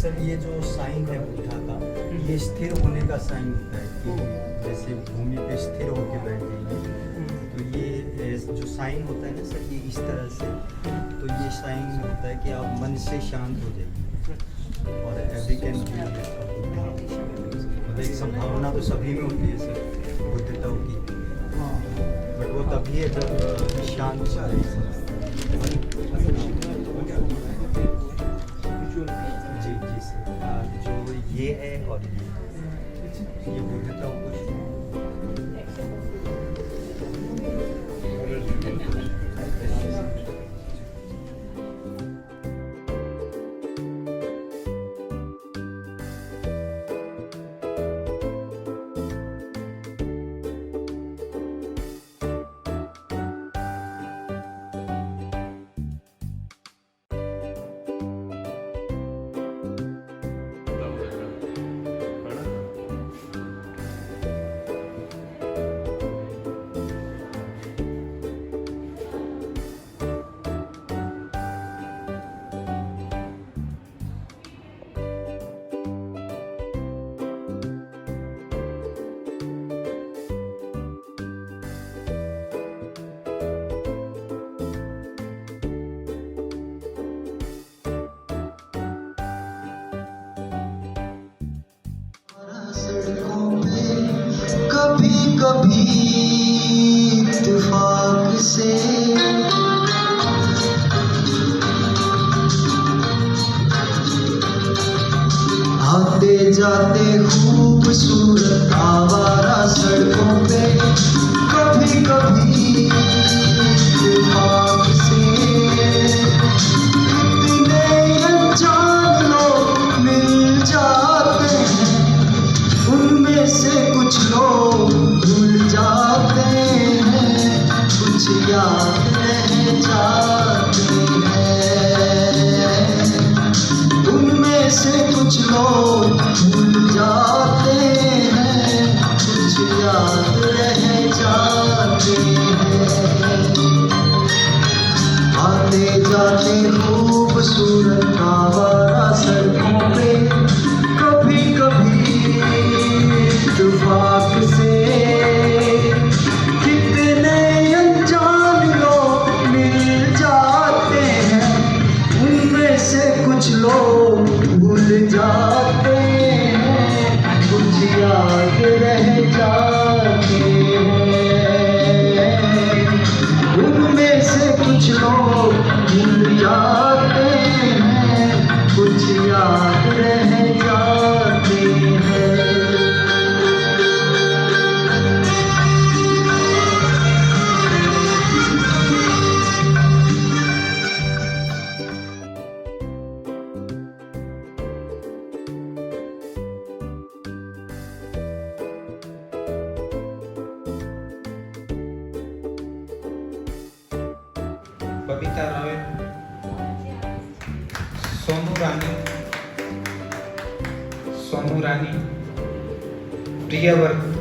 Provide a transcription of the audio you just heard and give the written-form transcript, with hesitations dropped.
Sir ये जो sign है बुद्धा का, ये स्थिर होने का साइन होता है कि जैसे भूमि पे स्थिर होकर बैठ जाएंगे, तो ये जो साइन होता है ना सर, ये इस तरह से, तो ये साइन होता है कि आप मन से शांत हो जाइए। और एवरी कैन मतलब एक संभावना तो सभी में होती है सर बुद्धिताओं की, बट वो तभी है जब शांत हो जाए सर। जी जी सर, जो ये है और ये बुद्धिताओं को कभी कभी इत्तेफाक से आते जाते खूबसूरत आवारा सड़कों पे, कभी कभी इत्तेफाक से इतने अनजान लोग मिल जाते हैं, उनमें से कुछ लोग भूल जाते हैं, कुछ याद रह जाते हैं, उनमें से कुछ लोग भूल जाते हैं, कुछ याद रह जाते हैं। आते जाते खूबसूरत आवारा सड़कों पे, कभी कभी इत्तेफाक से कितने अनजान लोग मिल जाते हैं, उनमें से कुछ लोग भूल जाते हैं, कुछ याद रह जाते हैं, उनमें से कुछ लोग भूल जाते हैं, कुछ याद रह जाते हैं। बबीता रॉय, सोनू रानी, प्रिया वर्क,